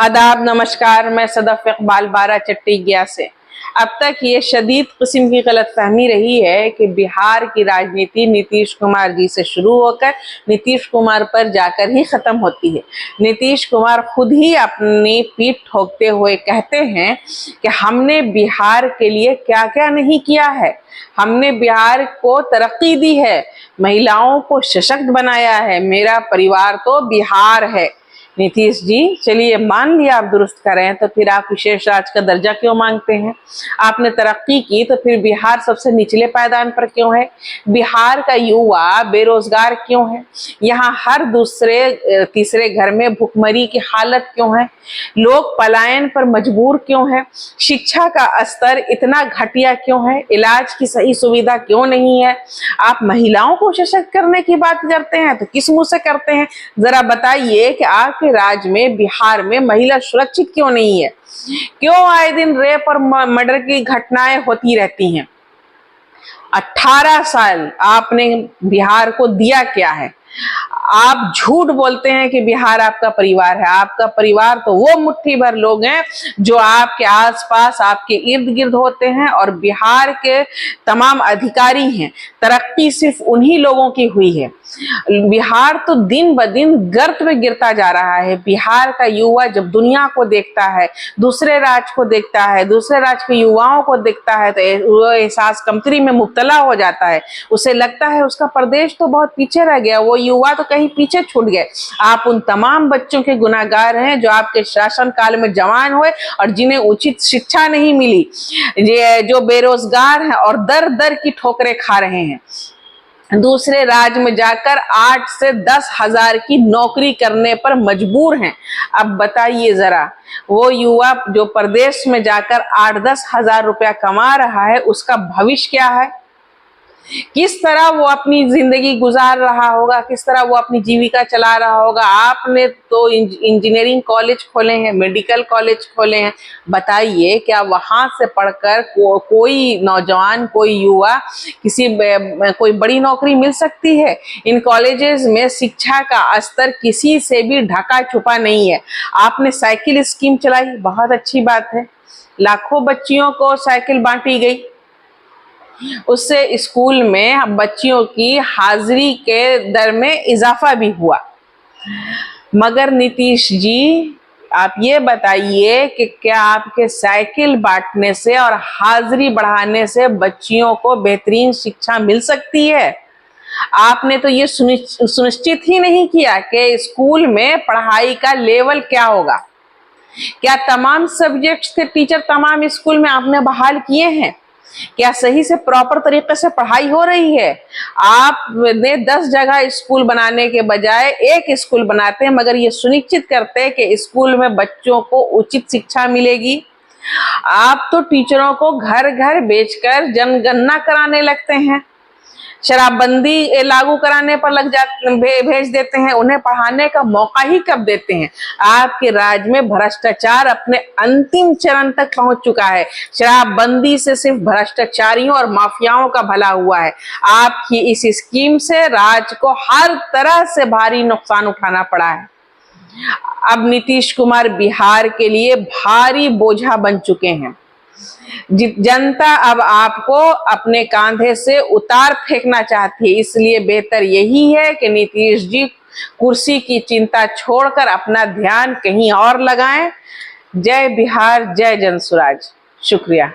आदाब, नमस्कार। मैं सदफ इकबाल बाराचट्टी गया से। अब तक ये शदीद किस्म की गलतफहमी रही है कि बिहार की राजनीति नीतीश कुमार जी से शुरू होकर नीतीश कुमार पर जाकर ही ख़त्म होती है। नीतीश कुमार खुद ही अपनी पीठ ठोकते हुए कहते हैं कि हमने बिहार के लिए क्या क्या नहीं किया है। हमने बिहार को तरक्की दी है, महिलाओं को सशक्त बनाया है, मेरा परिवार तो बिहार है। नीतीश जी, चलिए मान लिया आप दुरुस्त करें, तो फिर आप विशेष राज्य का दर्जा क्यों मांगते हैं? आपने तरक्की की तो फिर बिहार सबसे निचले पायदान पर क्यों है? बिहार का युवा बेरोजगार क्यों है? यहाँ हर दूसरे तीसरे घर में भुखमरी की हालत क्यों है? लोग पलायन पर मजबूर क्यों है? शिक्षा का स्तर इतना घटिया क्यों है? इलाज की सही सुविधा क्यों नहीं है? आप महिलाओं को सशक्त करने की बात करते हैं तो किस मुंह से करते हैं? जरा बताइए कि आपके राज्य में, बिहार में महिला सुरक्षित क्यों नहीं है? क्यों आए दिन रेप और मर्डर की घटनाएं होती रहती हैं? 18 साल आपने बिहार को दिया क्या है? आप झूठ बोलते हैं कि बिहार आपका परिवार है। आपका परिवार तो वो मुट्ठी भर लोग हैं जो आपके आसपास, आपके इर्द गिर्द होते हैं और बिहार के तमाम अधिकारी हैं। तरक्की सिर्फ उन्हीं लोगों की हुई है। बिहार तो दिन ब दिन गर्त में गिरता जा रहा है। बिहार का युवा जब दुनिया को देखता है, दूसरे राज्य को देखता है, दूसरे राज्य के युवाओं को देखता है, तो वो एहसास कमतरी में मुब्तला हो जाता है। उसे लगता है उसका प्रदेश तो बहुत पीछे रह गया, वो युवा तो कहीं पीछे छूट गए। आप उन तमाम बच्चों के गुनाहगार हैं जो आपके शासन काल में जवान हुए और जिन्हें उचित शिक्षा नहीं मिली, जो बेरोजगार हैं और दर दर की ठोकरें खा रहे हैं। दूसरे राज्य में जाकर 8 से 10 हजार की नौकरी करने पर मजबूर हैं। अब बताइए जरा, वो युवा जो प्रदेश में जाकर 8-10 हजार रुपया कमा रहा है, उसका भविष्य क्या है? किस तरह वो अपनी जिंदगी गुजार रहा होगा, किस तरह वो अपनी जीविका चला रहा होगा? आपने तो इंजीनियरिंग कॉलेज खोले हैं, मेडिकल कॉलेज खोले हैं। बताइए, क्या वहां से पढ़कर कोई नौजवान, कोई युवा कोई बड़ी नौकरी मिल सकती है? इन कॉलेजेस में शिक्षा का स्तर किसी से भी ढका छुपा नहीं है। आपने साइकिल स्कीम चलाई, बहुत अच्छी बात है। लाखों बच्चियों को साइकिल बांटी गई, उससे स्कूल में बच्चियों की हाजिरी के दर में इजाफा भी हुआ। मगर नीतीश जी, आप ये बताइए कि क्या आपके साइकिल बांटने से और हाजिरी बढ़ाने से बच्चियों को बेहतरीन शिक्षा मिल सकती है? आपने तो ये सुनिश्चित ही नहीं किया कि स्कूल में पढ़ाई का लेवल क्या होगा। क्या तमाम सब्जेक्ट्स के टीचर तमाम स्कूल में आपने बहाल किए हैं? क्या सही से प्रॉपर तरीके से पढ़ाई हो रही है? आपने 10 जगह स्कूल बनाने के बजाय एक स्कूल बनाते हैं, मगर ये सुनिश्चित करते हैं कि स्कूल में बच्चों को उचित शिक्षा मिलेगी। आप तो टीचरों को घर घर बेचकर जनगणना कराने लगते हैं, शराबबंदी लागू कराने पर भेज देते हैं। उन्हें पढ़ाने का मौका ही कब देते हैं? आपके राज्य में भ्रष्टाचार अपने अंतिम चरण तक पहुंच चुका है। शराबबंदी से सिर्फ भ्रष्टाचारियों और माफियाओं का भला हुआ है। आपकी इस स्कीम से राज्य को हर तरह से भारी नुकसान उठाना पड़ा है। अब नीतीश कुमार बिहार के लिए भारी बोझा बन चुके हैं। जनता अब आपको अपने कांधे से उतार फेंकना चाहती है। इसलिए बेहतर यही है कि नीतीश जी कुर्सी की चिंता छोड़कर अपना ध्यान कहीं और लगाएं। जय बिहार, जय जनसुराज। शुक्रिया।